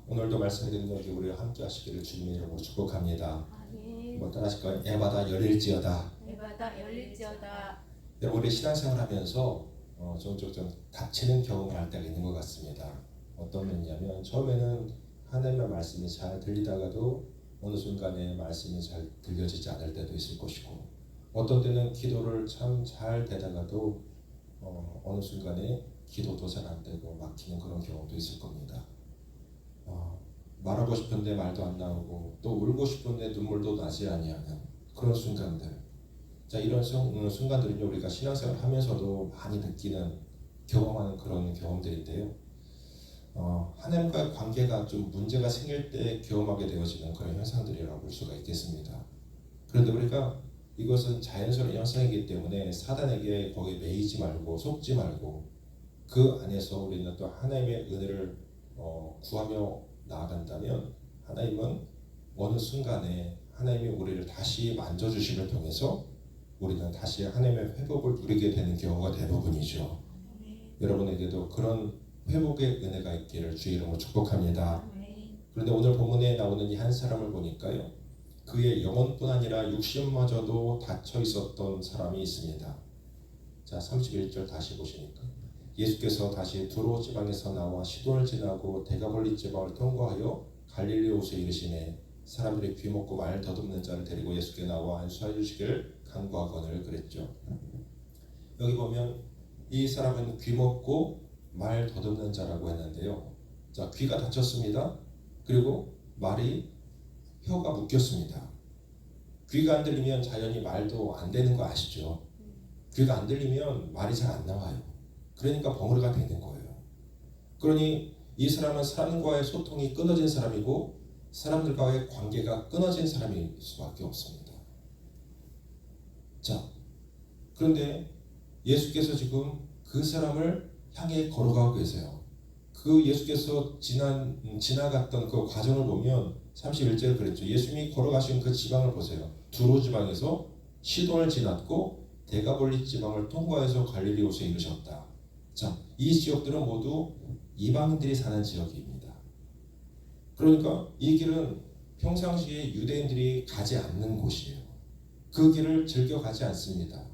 오늘도 말씀이 듣는 여기 우리와 함께 하시기를 주님의 이름으로 축복합니다. 아멘. 뭐 따라하실까요? 애마다 열릴지어다. 애마다 열릴지어다. 여러분, 우리 신앙생활 하면서 종종 좀 닥치는 경험을 할 때가 있는 것 같습니다. 어떤 면이냐면 처음에는 하나님의 말씀이 잘 들리다가도 어느 순간에 말씀이 잘 들려지지 않을 때도 있을 것이고, 어떤 때는 기도를 참 잘 되다가도 어느 순간에 기도도 잘 안 되고 막히는 그런 경우도 있을 겁니다. 말하고 싶은데 말도 안 나오고 또 울고 싶은데 눈물도 나지 아니하는 그런 순간들. 자, 이런 순간들은요, 우리가 신앙생활 하면서도 많이 느끼는, 경험하는 그런 경험들인데요. 하나님과의 관계가 좀 문제가 생길 때 경험하게 되어지는 그런 현상들이라고 볼 수가 있겠습니다. 그런데 우리가 이것은 자연스러운 현상이기 때문에 사단에게 거기에 매이지 말고 속지 말고 그 안에서 우리는 또 하나님의 은혜를 구하며 나아간다면 하나님은 어느 순간에 하나님이 우리를 다시 만져주심을 통해서 우리는 다시 하나님의 회복을 누리게 되는 경우가 대부분이죠. 여러분에게도 그런 회복의 은혜가 있기를 주의 이름으로 축복합니다. 그런데 오늘 본문에 나오는 이 한 사람을 보니까요, 그의 영혼뿐 아니라 육신마저도 닫혀 있었던 사람이 있습니다. 자, 31절 다시 보시니까 예수께서 다시 두로 지방에서 나와 시돈을 지나고 데가볼리 지방을 통과하여 갈릴리 옷에 이르시매 사람들이 귀먹고 말 더듬는 자를 데리고 예수께 나와 안수하여 주시기를 간구하거늘 그랬죠. 여기 보면 이 사람은 귀먹고 말 더듬는 자라고 했는데요. 자, 귀가 닫혔습니다. 그리고 말이 혀가 묶였습니다. 귀가 안 들리면 자연히 말도 안 되는 거 아시죠? 귀가 안 들리면 말이 잘 안 나와요. 그러니까 벙어리가 되는 거예요. 그러니 이 사람은 사람과의 소통이 끊어진 사람이고 사람들과의 관계가 끊어진 사람일 수밖에 없습니다. 자, 그런데 예수께서 지금 그 사람을 향해 걸어가고 계세요. 그 예수께서 지나갔던 그 과정을 보면 31절에 그랬죠. 예수님이 걸어가신 그 지방을 보세요. 두로 지방에서 시돈을 지났고 데가볼리 지방을 통과해서 갈릴리 옷에 이르셨다. 자, 이 지역들은 모두 이방인들이 사는 지역입니다. 그러니까 이 길은 평상시에 유대인들이 가지 않는 곳이에요. 그 길을 즐겨 가지 않습니다.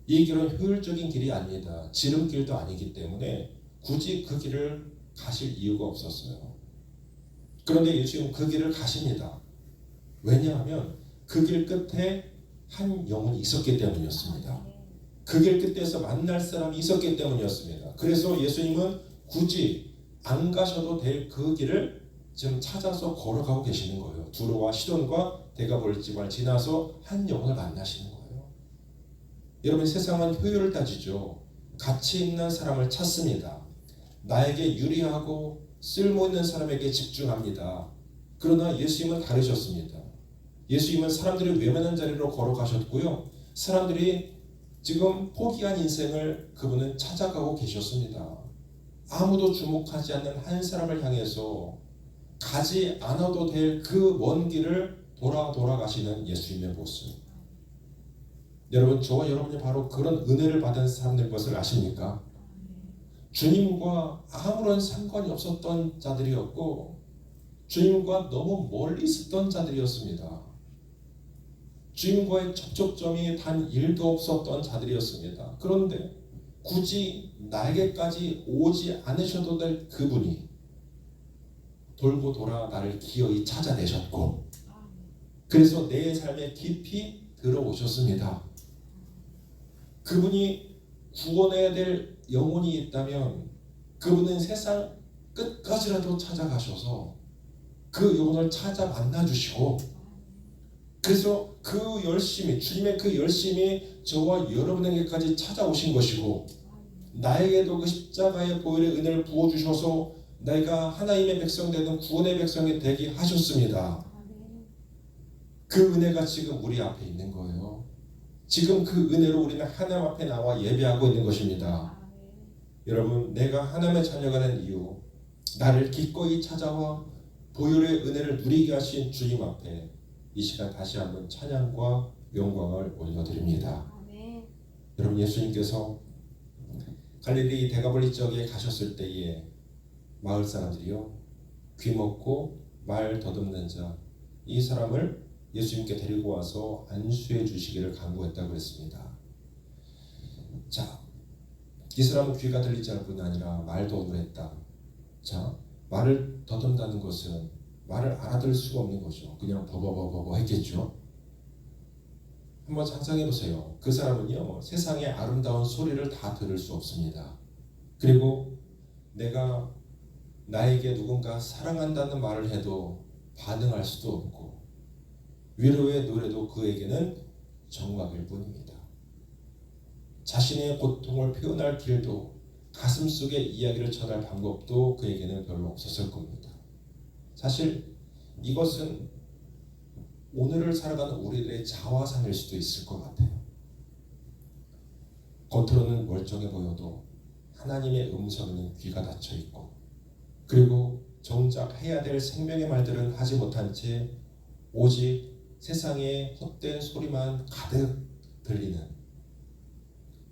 이 길은 효율적인 길이 아닙니다. 지름길도 아니기 때문에 굳이 그 길을 가실 이유가 없었어요. 그런데 예수님은 그 길을 가십니다. 왜냐하면 그 길 끝에 한 영혼이 있었기 때문이었습니다. 그 길 끝에서 만날 사람이 있었기 때문이었습니다. 그래서 예수님은 굳이 안 가셔도 될 그 길을 지금 찾아서 걸어가고 계시는 거예요. 두로와 시돈과 데가볼리 지방을 지나서 한 영혼을 만나시는 거예요. 여러분, 세상은 효율을 따지죠. 가치 있는 사람을 찾습니다. 나에게 유리하고 쓸모있는 사람에게 집중합니다. 그러나 예수님은 다르셨습니다. 예수님은 사람들이 외면한 자리로 걸어가셨고요. 사람들이 지금 포기한 인생을 그분은 찾아가고 계셨습니다. 아무도 주목하지 않는 한 사람을 향해서 가지 않아도 될 그 먼 길을 돌아가시는 예수님의 모습. 여러분, 저와 여러분이 바로 그런 은혜를 받은 사람들 것을 아십니까? 주님과 아무런 상관이 없었던 자들이었고 주님과 너무 멀리 있었던 자들이었습니다. 주님과의 접촉점이 단 1도 없었던 자들이었습니다. 그런데 굳이 나에게까지 오지 않으셔도 될 그분이 돌고 돌아 나를 기어이 찾아내셨고 그래서 내 삶에 깊이 들어오셨습니다. 그분이 구원해야 될 영혼이 있다면 그분은 세상 끝까지라도 찾아가셔서 그 영혼을 찾아 만나주시고 그래서 그 열심이, 주님의 그 열심이 저와 여러분에게까지 찾아오신 것이고 나에게도 그 십자가의 보혈의 은혜를 부어주셔서 내가 하나님의 백성 되는 구원의 백성이 되게 하셨습니다. 그 은혜가 지금 우리 앞에 있는 거예요. 지금 그 은혜로 우리는 하나님 앞에 나와 예배하고 있는 것입니다. 여러분, 내가 하나님의 자녀가 된 이유, 나를 기꺼이 찾아와 보혈의 은혜를 누리게 하신 주님 앞에 이 시간 다시 한번 찬양과 영광을 올려드립니다. 여러분, 예수님께서 갈릴리 데가볼리 지역에 가셨을 때에 마을 사람들이요, 귀먹고 말 더듬는 자, 이 사람을 예수님께 데리고 와서 안수해 주시기를 간구했다고 그랬습니다. 자, 이 사람은 귀가 들리지 않을 뿐 아니라 말도 어눌했다. 자, 말을 더듬다는 것은 말을 알아들을 수가 없는 거죠. 그냥 버버버버버 했겠죠. 한번 상상해 보세요. 그 사람은요, 세상의 아름다운 소리를 다 들을 수 없습니다. 그리고 내가 나에게 누군가 사랑한다는 말을 해도 반응할 수도 없고, 위로의 노래도 그에게는 정막일 뿐입니다. 자신의 고통을 표현할 길도, 가슴속의 이야기를 전할 방법도 그에게는 별로 없었을 겁니다. 사실 이것은 오늘을 살아가는 우리들의 자화상일 수도 있을 것 같아요. 겉으로는 멀쩡해 보여도 하나님의 음성에는 귀가 닫혀 있고, 그리고 정작 해야 될 생명의 말들은 하지 못한 채 오직 세상의 헛된 소리만 가득 들리는,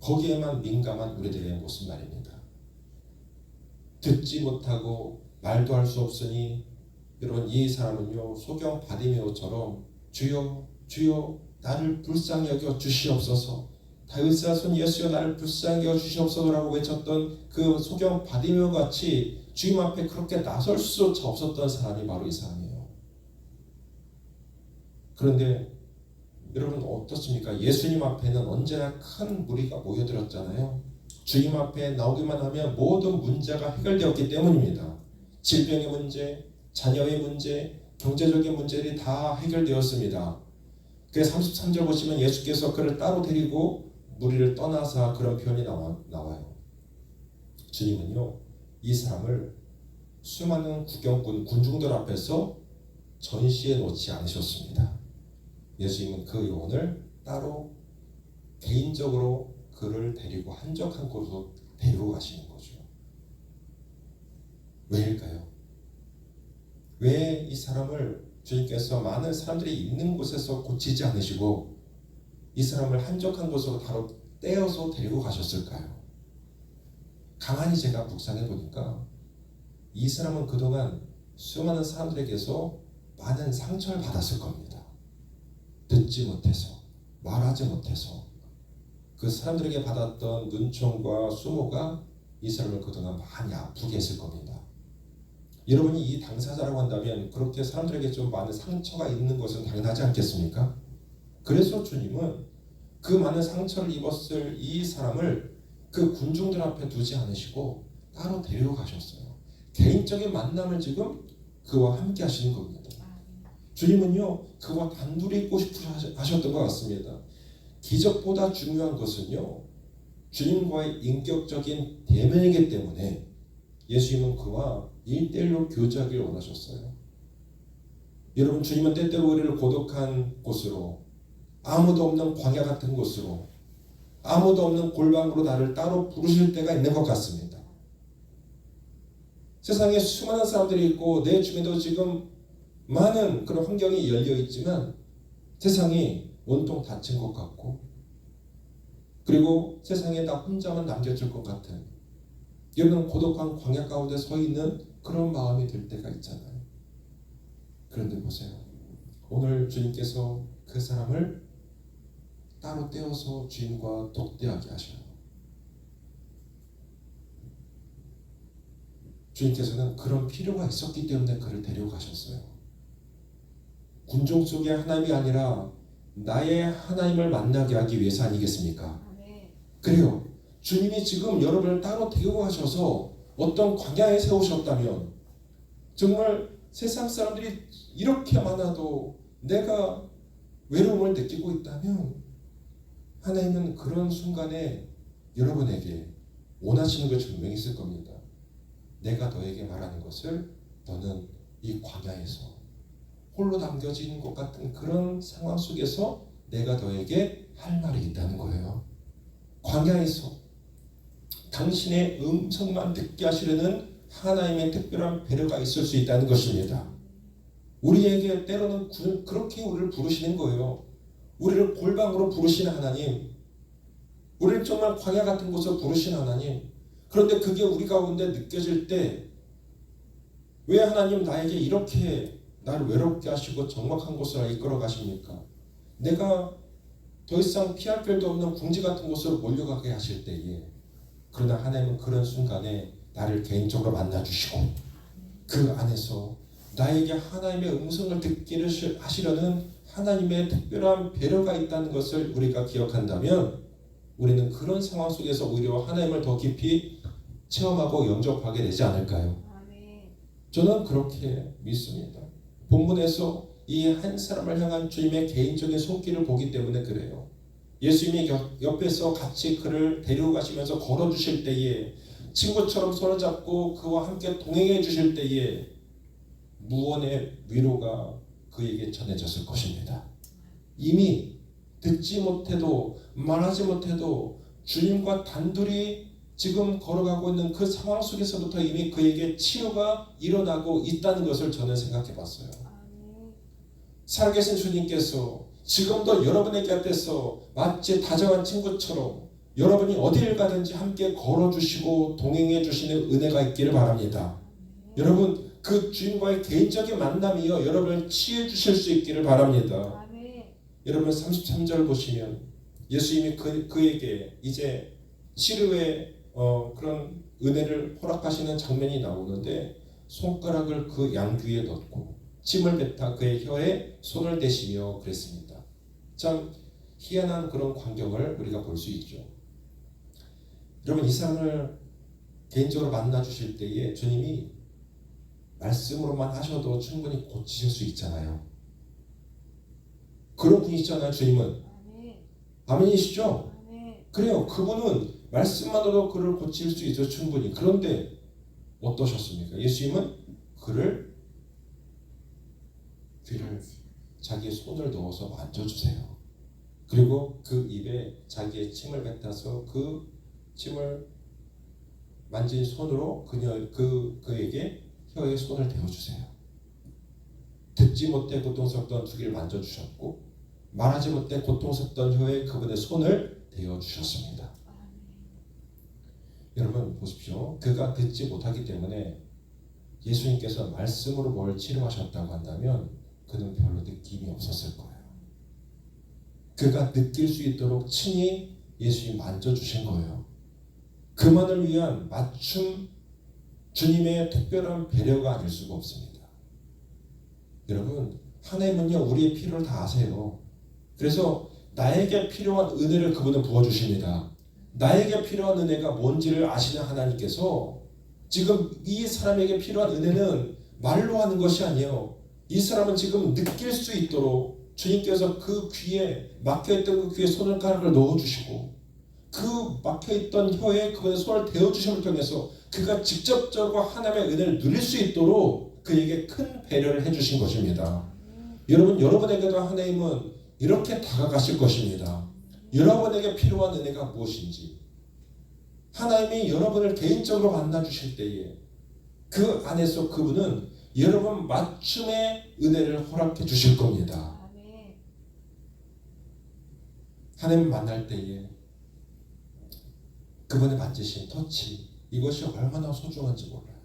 거기에만 민감한 우리들의 모습 말입니다. 듣지 못하고 말도 할 수 없으니 여러분, 이 사람은요, 소경 바디메오처럼 주여 주여 나를 불쌍히 여겨 주시옵소서, 다윗의 자손 예수여 나를 불쌍히 여겨 주시옵소서라고 외쳤던 그 소경 바디메오 같이 주님 앞에 그렇게 나설 수조차 없었던 사람이 바로 이 사람이에요. 그런데 여러분 어떻습니까? 예수님 앞에는 언제나 큰 무리가 모여들었잖아요. 주님 앞에 나오기만 하면 모든 문제가 해결되었기 때문입니다. 질병의 문제, 자녀의 문제, 경제적인 문제들이 다 해결되었습니다. 그래서 33절 보시면 예수께서 그를 따로 데리고 무리를 떠나사 그런 표현이 나와요. 주님은요, 이 사람을 수많은 구경꾼, 군중들 앞에서 전시해 놓지 않으셨습니다. 예수님은 그 영혼을 따로 개인적으로 그를 데리고 한적한 곳으로 데리고 가시는 거죠. 왜일까요? 왜 이 사람을 주님께서 많은 사람들이 있는 곳에서 고치지 않으시고 이 사람을 한적한 곳으로 바로 떼어서 데리고 가셨을까요? 가만히 제가 묵상해 보니까 이 사람은 그동안 수많은 사람들에게서 많은 상처를 받았을 겁니다. 듣지 못해서, 말하지 못해서 그 사람들에게 받았던 눈총과 수모가 이 사람을 그동안 많이 아프게 했을 겁니다. 여러분이 이 당사자라고 한다면 그렇게 사람들에게 좀 많은 상처가 있는 것은 당연하지 않겠습니까? 그래서 주님은 그 많은 상처를 입었을 이 사람을 그 군중들 앞에 두지 않으시고 따로 데리고 가셨어요. 개인적인 만남을 지금 그와 함께 하시는 겁니다. 주님은요, 그와 단둘이 있고 싶으셔 하셨던 것 같습니다. 기적보다 중요한 것은요, 주님과의 인격적인 대면이기 때문에 예수님은 그와 1:1로 교제하기를 원하셨어요. 여러분, 주님은 때때로 우리를 고독한 곳으로, 아무도 없는 광야 같은 곳으로, 아무도 없는 골방으로 나를 따로 부르실 때가 있는 것 같습니다. 세상에 수많은 사람들이 있고 내 주변에도 지금 많은 그런 환경이 열려 있지만 세상이 온통 닫힌 것 같고, 그리고 세상에 나 혼자만 남겨질 것 같은 이런 고독한 광야 가운데 서 있는 그런 마음이 들 때가 있잖아요. 그런데 보세요. 오늘 주님께서 그 사람을 따로 떼어서 주님과 독대하게 하셔요. 주님께서는 그런 필요가 있었기 때문에 그를 데려가셨어요. 군중 속의 하나님이 아니라 나의 하나님을 만나게 하기 위해서 아니겠습니까? 그래요. 주님이 지금 여러분을 따로 데리고 가셔서 어떤 광야에 세우셨다면, 정말 세상 사람들이 이렇게 많아도 내가 외로움을 느끼고 있다면 하나님은 그런 순간에 여러분에게 원하시는 것이 분명히 있을 겁니다. 내가 너에게 말하는 것을 너는 이 광야에서 홀로 남겨진 것 같은 그런 상황 속에서 내가 너에게 할 말이 있다는 거예요. 광야에서 당신의 음성만 듣게 하시려는 하나님의 특별한 배려가 있을 수 있다는 것입니다. 우리에게 때로는 그렇게 우리를 부르시는 거예요. 우리를 골방으로 부르시는 하나님, 우리를 정말 광야 같은 곳으로 부르시는 하나님. 그런데 그게 우리 가운데 느껴질 때 왜 하나님 나에게 이렇게 나를 외롭게 하시고 적막한 곳으로 이끌어 가십니까? 내가 더 이상 피할 길도 없는 궁지 같은 곳으로 몰려가게 하실 때에, 그러나 하나님은 그런 순간에 나를 개인적으로 만나주시고 그 안에서 나에게 하나님의 음성을 듣기를 하시려는 하나님의 특별한 배려가 있다는 것을 우리가 기억한다면 우리는 그런 상황 속에서 오히려 하나님을 더 깊이 체험하고 영접하게 되지 않을까요? 아멘. 저는 그렇게 믿습니다. 본문에서 이 한 사람을 향한 주님의 개인적인 손길을 보기 때문에 그래요. 예수님이 옆에서 같이 그를 데리고 가시면서 걸어주실 때에, 친구처럼 손을 잡고 그와 함께 동행해 주실 때에 무언의 위로가 그에게 전해졌을 것입니다. 이미 듣지 못해도 말하지 못해도 주님과 단둘이 지금 걸어가고 있는 그 상황 속에서부터 이미 그에게 치유가 일어나고 있다는 것을 저는 생각해 봤어요. 아멘. 살아계신 주님께서 지금도 여러분의 곁에서 마치 다정한 친구처럼 여러분이 어디를 가든지 함께 걸어주시고 동행해 주시는 은혜가 있기를 바랍니다. 여러분, 그 주님과의 개인적인 만남이요 여러분을 치유해 주실 수 있기를 바랍니다. 아멘. 여러분 33절 보시면 예수님이 그에게 이제 치료의 그런 은혜를 허락하시는 장면이 나오는데, 손가락을 그 양귀에 넣고 침을 뱉아 그의 혀에 손을 대시며 그랬습니다. 참 희한한 그런 광경을 우리가 볼 수 있죠. 여러분, 이 사람을 개인적으로 만나 주실 때에 주님이 말씀으로만 하셔도 충분히 고치실 수 있잖아요. 그런 분이시잖아요. 주님은. 아멘. 아멘이시죠? 아멘. 그래요. 그분은 말씀만으로 그를 고칠 수 있어요. 충분히. 그런데 어떠셨습니까? 예수님은 그를 귀를 자기의 손을 넣어서 만져주세요. 그리고 그 입에 자기의 침을 뱉어서 그 침을 만진 손으로 그에게 혀에 손을 대어주세요. 듣지 못해 고통스럽던 두 귀를 만져주셨고, 말하지 못해 고통스럽던 혀에 그분의 손을 대어주셨습니다. 여러분 보십시오. 그가 듣지 못하기 때문에 예수님께서 말씀으로 뭘 치료하셨다고 한다면 그는 별로 느낌이 없었을 거예요. 그가 느낄 수 있도록 친히 예수님 만져주신 거예요. 그만을 위한 맞춤 주님의 특별한 배려가 아닐 수가 없습니다. 여러분, 하나님은요 우리의 필요를 다 아세요. 그래서 나에게 필요한 은혜를 그분은 부어주십니다. 나에게 필요한 은혜가 뭔지를 아시는 하나님께서 지금 이 사람에게 필요한 은혜는 말로 하는 것이 아니에요. 이 사람은 지금 느낄 수 있도록 주님께서 그 귀에 막혀있던 그 귀에 손가락을 넣어주시고 그 막혀있던 혀에 그분의 손을 대어주심을 통해서 그가 직접적으로 하나님의 은혜를 누릴 수 있도록 그에게 큰 배려를 해주신 것입니다. 여러분, 여러분에게도 하나님은 이렇게 다가가실 것입니다. 여러분에게 필요한 은혜가 무엇인지 하나님이 여러분을 개인적으로 만나주실 때에 그 안에서 그분은 여러분 맞춤의 은혜를 허락해 주실 겁니다. 아멘. 하나님 만날 때에 그분의 만지신 터치, 이것이 얼마나 소중한지 몰라요.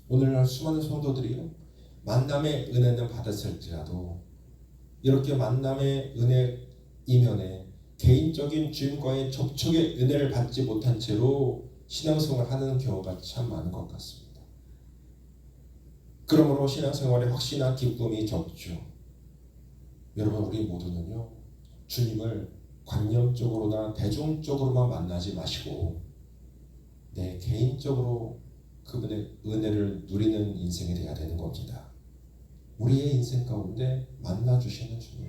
오늘날 수많은 성도들이요 만남의 은혜는 받았을지라도 이렇게 만남의 은혜 이면에 개인적인 주님과의 접촉의 은혜를 받지 못한 채로 신앙생활을 하는 경우가 참 많은 것 같습니다. 그러므로 신앙생활에 확신과 기쁨이 적죠. 여러분, 우리 모두는요 주님을 관념적으로나 대중적으로만 만나지 마시고 내 개인적으로 그분의 은혜를 누리는 인생이 되어야 되는 겁니다. 우리의 인생 가운데 만나주시는 주님,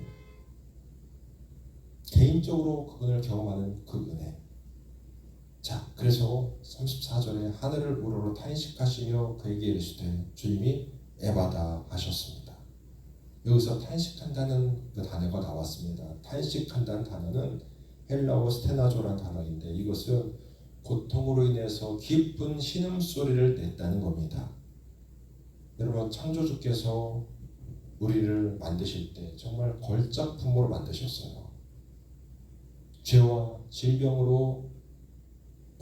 개인적으로 그분을 경험하는 그 은혜. 자, 그래서 34절에 하늘을 우러러 탄식하시며 그에게 이르시되 주님이 에바다 하셨습니다. 여기서 탄식한다는 그 단어가 나왔습니다. 탄식한다는 단어는 헬라어 스테나조라는 단어인데 이것은 고통으로 인해서 깊은 신음소리를 냈다는 겁니다. 여러분, 창조주께서 우리를 만드실 때 정말 걸작품으로 만드셨어요. 죄와 질병으로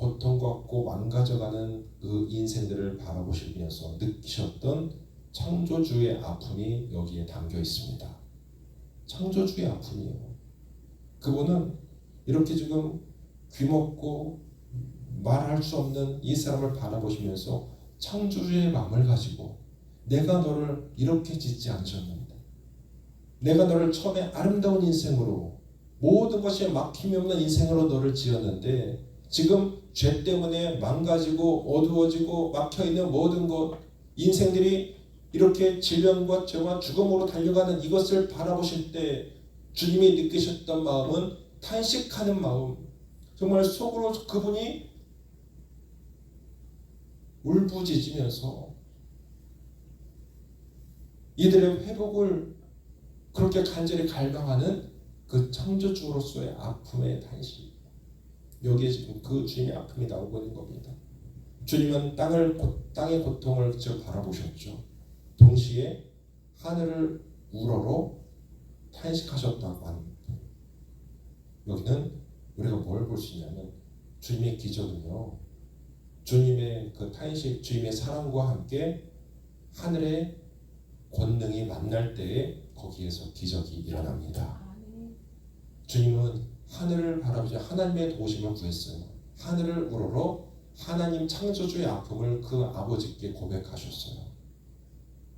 고통받고 망가져가는 그 인생들을 바라보시면서 느끼셨던 창조주의 아픔이 여기에 담겨 있습니다. 창조주의 아픔이에요. 그분은 이렇게 지금 귀먹고 말할 수 없는 이 사람을 바라보시면서 창조주의 마음을 가지고 내가 너를 이렇게 짓지 않으셨는데, 내가 너를 처음에 아름다운 인생으로 모든 것이 막힘이 없는 인생으로 너를 지었는데 지금 죄 때문에 망가지고 어두워지고 막혀있는 모든 것, 인생들이 이렇게 질병과 죄와 죽음으로 달려가는 이것을 바라보실 때 주님이 느끼셨던 마음은 탄식하는 마음, 정말 속으로 그분이 울부짖으면서 이들의 회복을 그렇게 간절히 갈망하는 그 창조주로서의 아픔의 탄식, 여기에 지금 그 주님의 아픔이 나오고 있는 겁니다. 주님은 땅의 고통을 즉 바라보셨죠. 동시에 하늘을 우러러 탄식하셨다고 합니다. 여기는 우리가 뭘 볼 수 있냐면 주님의 기적은요, 주님의 그 탄식, 주님의 사랑과 함께 하늘의 권능이 만날 때에 거기에서 기적이 일어납니다. 주님은 하늘을 바라보자 하나님의 도우심을 구했어요. 하늘을 우러러 하나님 창조주의 아픔을 그 아버지께 고백하셨어요.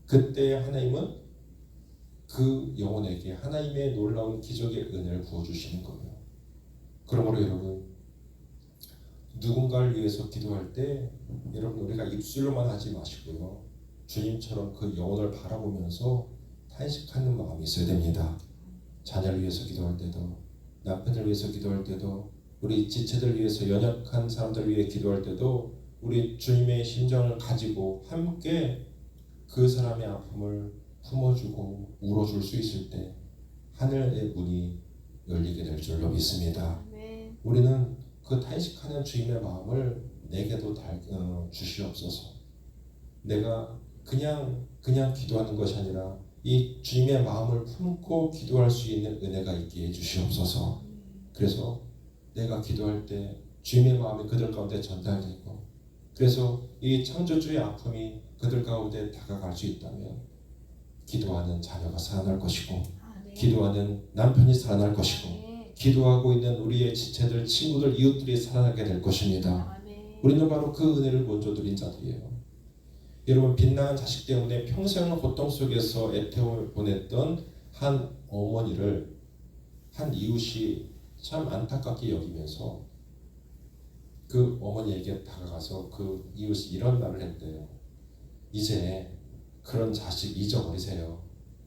그때 하나님은 그 영혼에게 하나님의 놀라운 기적의 은혜를 부어주시는 거예요. 그러므로 여러분, 누군가를 위해서 기도할 때 여러분 우리가 입술로만 하지 마시고요, 주님처럼 그 영혼을 바라보면서 탄식하는 마음이 있어야 됩니다. 자녀를 위해서 기도할 때도, 남편을 위해서 기도할 때도, 우리 지체들 위해서, 연약한 사람들 위해 기도할 때도 우리 주님의 심정을 가지고 함께 그 사람의 아픔을 품어주고 울어줄 수 있을 때 하늘의 문이 열리게 될 줄로 믿습니다. 우리는 그 탄식하는 주님의 마음을 내게도 주시옵소서. 내가 그냥 기도하는 것이 아니라 이 주님의 마음을 품고 기도할 수 있는 은혜가 있게 해주시옵소서. 그래서 내가 기도할 때 주님의 마음이 그들 가운데 전달되고, 그래서 이 창조주의 아픔이 그들 가운데 다가갈 수 있다면 기도하는 자녀가 살아날 것이고, 기도하는 남편이 살아날 것이고, 기도하고 있는 우리의 지체들, 친구들, 이웃들이 살아나게 될 것입니다. 우리는 바로 그 은혜를 먼저 드린 자들이에요. 여러분, 빗나간 자식 때문에 평생을 고통 속에서 애태움을 보냈던 한 어머니를 한 이웃이 참 안타깝게 여기면서 그 어머니에게 다가가서 그 이웃이 이런 말을 했대요. 이제 그런 자식 잊어버리세요.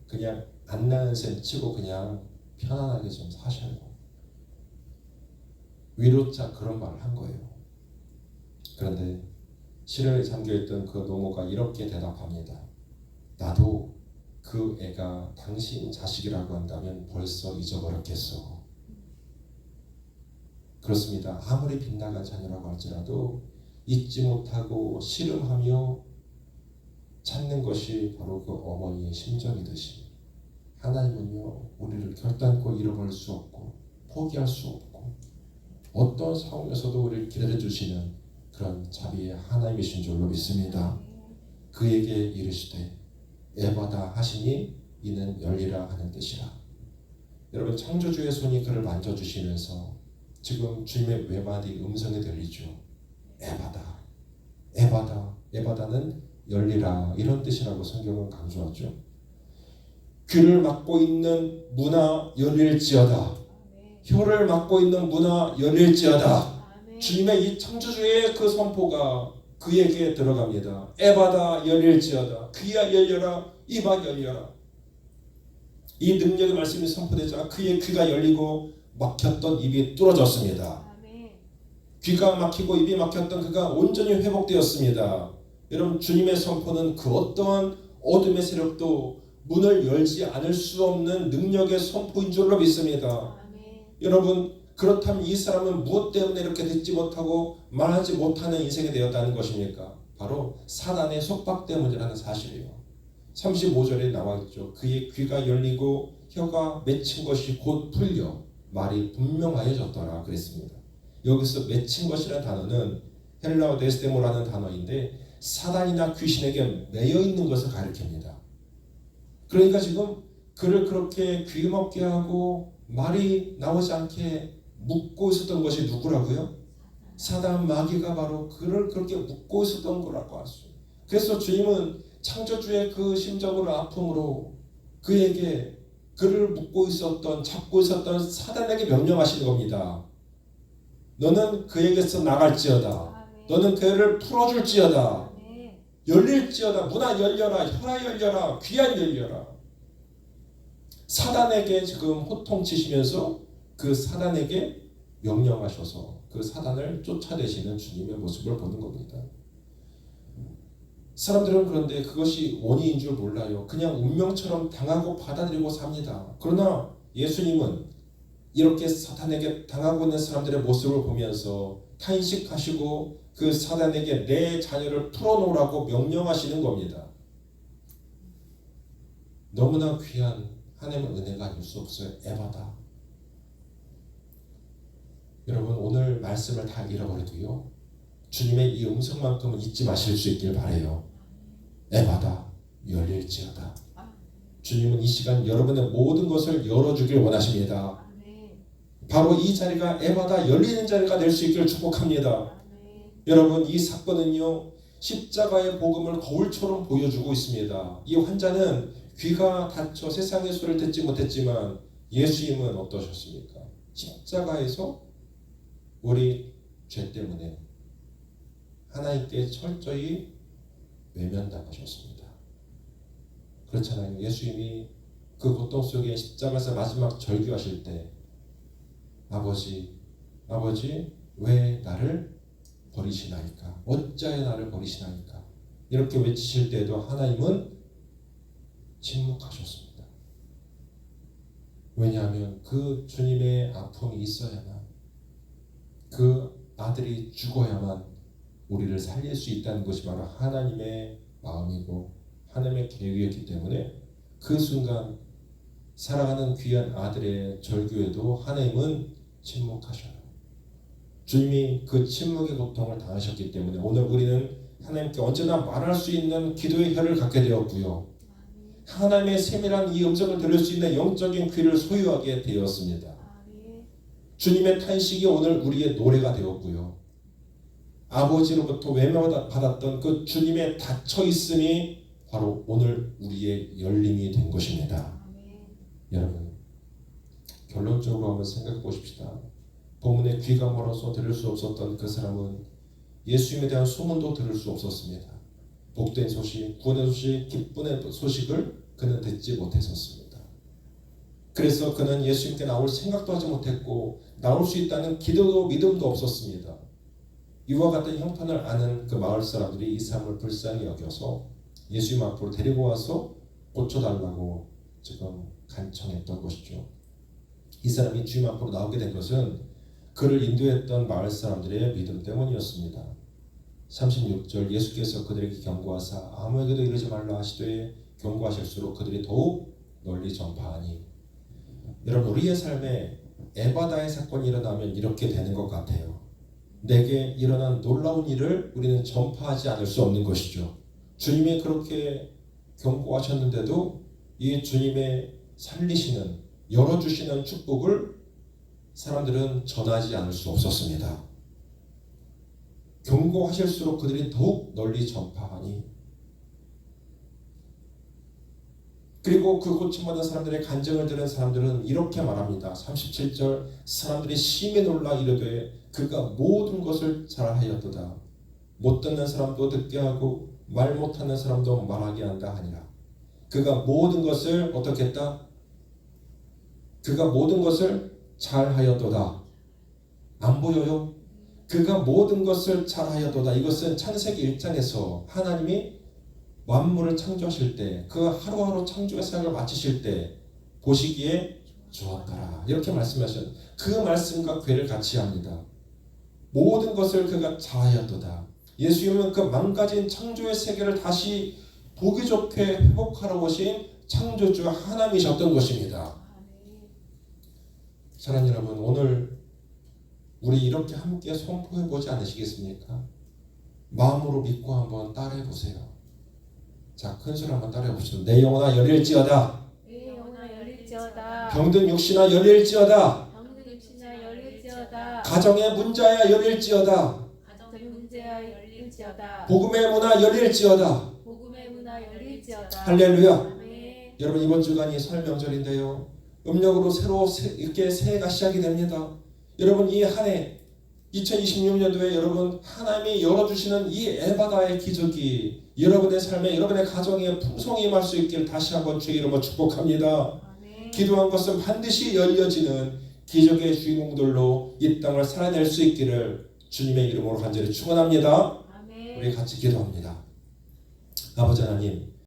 그냥 안 낳은 셈 치고 그냥 편안하게 좀 사셔요. 위로차 그런 말을 한 거예요. 그런데 시련에 잠겨있던 그 노모가 이렇게 대답합니다. 나도 그 애가 당신 자식이라고 한다면 벌써 잊어버렸겠어. 그렇습니다. 아무리 빗나간 자녀라고 할지라도 잊지 못하고 씨름하며 찾는 것이 바로 그 어머니의 심정이듯이 하나님은요, 우리를 결단코 잃어버릴 수 없고 포기할 수 없고 어떤 상황에서도 우리를 기다려주시는 그런 자비의 하나님이신 줄로 믿습니다. 그에게 이르시되 에바다 하시니 이는 열리라 하는 뜻이라. 여러분, 창조주의 손이 그를 만져주시면서 지금 주님의 외마디 음성이 들리죠. 에바다, 에바다. 에바다는 열리라, 이런 뜻이라고 성경은 강조하죠. 귀를 막고 있는 문아 열릴지어다. 혀를 막고 있는 문아 열릴지어다. 주님의 이 창조주의 그 선포가 그에게 들어갑니다. 에바다 열릴지어다. 귀야 열려라, 입아 열려라. 이 능력의 말씀이 선포되자 그의 귀가 열리고 막혔던 입이 뚫어졌습니다. 귀가 막히고 입이 막혔던 그가 온전히 회복되었습니다. 여러분, 주님의 선포는 그 어떠한 어둠의 세력도 문을 열지 않을 수 없는 능력의 선포인 줄로 믿습니다. 여러분, 그렇다면 이 사람은 무엇 때문에 이렇게 듣지 못하고 말하지 못하는 인생이 되었다는 것입니까? 바로 사단의 속박 때문이라는 사실이에요. 35절에 나와 있죠. 그의 귀가 열리고 혀가 맺힌 것이 곧 풀려 말이 분명하여졌더라 그랬습니다. 여기서 맺힌 것이라는 단어는 헬라어 데스데모라는 단어인데 사단이나 귀신에게 매여 있는 것을 가리킵니다. 그러니까 지금 그를 그렇게 귀먹게 하고 말이 나오지 않게 묶고 있었던 것이 누구라고요? 사단 마귀가 바로 그를 그렇게 묶고 있었던 거라고 할 수. 그래서 주님은 창조주의 그 심정으로 아픔으로 그에게 그를 묶고 있었던 잡고 있었던 사단에게 명령하시는 겁니다. 너는 그에게서 나갈지어다. 너는 그를 풀어줄지어다. 열릴지어다. 문화 열려라. 혈아 열려라. 귀한 열려라. 사단에게 지금 호통치시면서 그 사단에게 명령하셔서 그 사단을 쫓아내시는 주님의 모습을 보는 겁니다. 사람들은 그런데 그것이 원인인 줄 몰라요. 그냥 운명처럼 당하고 받아들이고 삽니다. 그러나 예수님은 이렇게 사탄에게 당하고 있는 사람들의 모습을 보면서 탄식하시고 그 사단에게 내 자녀를 풀어놓으라고 명령하시는 겁니다. 너무나 귀한 하나님의 은혜가 아닐 수 없어요. 에바다. 여러분 오늘 말씀을 다 잃어버려도요. 주님의 이 음성만큼은 잊지 마실 수 있길 바라요. 에바다 열릴지어다. 주님은 이 시간 여러분의 모든 것을 열어주길 원하십니다. 바로 이 자리가 에바다 열리는 자리가 될 수 있기를 축복합니다. 여러분 이 사건은요 십자가의 복음을 거울처럼 보여주고 있습니다. 이 환자는 귀가 닫혀 세상의 소리를 듣지 못했지만 예수님은 어떠셨습니까? 십자가에서 우리 죄 때문에 하나님께 철저히 외면당하셨습니다. 그렇잖아요. 예수님이 그 고통 속에 십자가에서 마지막 절규하실 때 아버지 왜 나를 버리시나이까? 어찌하여 나를 버리시나이까? 이렇게 외치실 때도 하나님은 침묵하셨습니다. 왜냐하면 그 주님의 아픔이 있어야만 그 아들이 죽어야만 우리를 살릴 수 있다는 것이 바로 하나님의 마음이고 하나님의 계획이었기 때문에 그 순간 살아가는 귀한 아들의 절규에도 하나님은 침묵하셔요. 주님이 그 침묵의 고통을 당하셨기 때문에 오늘 우리는 하나님께 언제나 말할 수 있는 기도의 혀를 갖게 되었고요. 하나님의 세밀한 이 음성을 들을 수 있는 영적인 귀를 소유하게 되었습니다. 주님의 탄식이 오늘 우리의 노래가 되었고요. 아버지로부터 외면받았던 그 주님의 닫혀있음이 바로 오늘 우리의 열림이 된 것입니다. 여러분 결론적으로 한번 생각해 보십시다. 본문에 귀가 멀어서 들을 수 없었던 그 사람은 예수님에 대한 소문도 들을 수 없었습니다. 복된 소식, 구원의 소식, 기쁨의 소식을 그는 듣지 못했었습니다. 그래서 그는 예수님께 나올 생각도 하지 못했고 나올 수 있다는 기도도 믿음도 없었습니다. 이와 같은 형편을 아는 그 마을 사람들이 이 사람을 불쌍히 여겨서 예수님 앞으로 데리고 와서 고쳐달라고 지금 간청했던 것이죠. 이 사람이 주님 앞으로 나오게 된 것은 그를 인도했던 마을 사람들의 믿음 때문이었습니다. 36절 예수께서 그들에게 경고하사 아무에게도 이르지 말라 하시되 경고하실수록 그들이 더욱 널리 전파하니. 여러분 우리의 삶에 에바다의 사건이 일어나면 이렇게 되는 것 같아요. 내게 일어난 놀라운 일을 우리는 전파하지 않을 수 없는 것이죠. 주님이 그렇게 경고하셨는데도 이 주님의 살리시는 열어주시는 축복을 사람들은 전하지 않을 수 없었습니다. 경고하실수록 그들이 더욱 널리 전파하니. 그리고 그 고침받은 사람들의 간증을 들은 사람들은 이렇게 말합니다. 37절 사람들이 심히 놀라 이르되 그가 모든 것을 잘하였도다. 못 듣는 사람도 듣게 하고 말 못하는 사람도 말하게 한다 하니라. 그가 모든 것을 어떻게 했다? 그가 모든 것을 잘하였도다. 안 보여요? 그가 모든 것을 잘하였도다. 이것은 창세기 1장에서 하나님이 만물을 창조하실 때 그 하루하루 창조의 사역을 마치실 때 보시기에 좋았더라. 이렇게 말씀하셨어요. 그 말씀과 괴를 같이 합니다. 모든 것을 그가 잘하였도다. 예수님은 그 망가진 창조의 세계를 다시 보기 좋게 회복하러 오신 창조주 하나님이셨던 것입니다. 사랑하는 여러분, 오늘 우리 이렇게 함께 선포해 보지 않으시겠습니까? 마음으로 믿고 한번 따라해 보세요. 자, 큰 소리 한번 따라해 보시죠. 내 영혼아 열릴지어다. 내 영혼아 열릴지어다. 병든 육신아 열릴지어다. 병든 육신아 열릴지어다. 가정의 문자야 열릴지어다. 가정의 문제야 열릴지어다. 복음의 문화 열릴지어다. 복음의 문화 열릴지어다. 할렐루야. 아멘. 여러분 이번 주간이 설 명절인데요. 음력으로 새로 이렇게 새해가 시작이 됩니다. 여러분 이 한 해 2026년도에 여러분 하나님이 열어주시는 이 에바다의 기적이 여러분의 삶에 여러분의 가정에 풍성히 임할 수 있기를 다시 한번 주의 이름으로 축복합니다. 아멘. 기도한 것은 반드시 열려지는 기적의 주인공들로 이 땅을 살아낼 수 있기를 주님의 이름으로 간절히 축원합니다. 아멘. 우리 같이 기도합니다. 아버지 하나님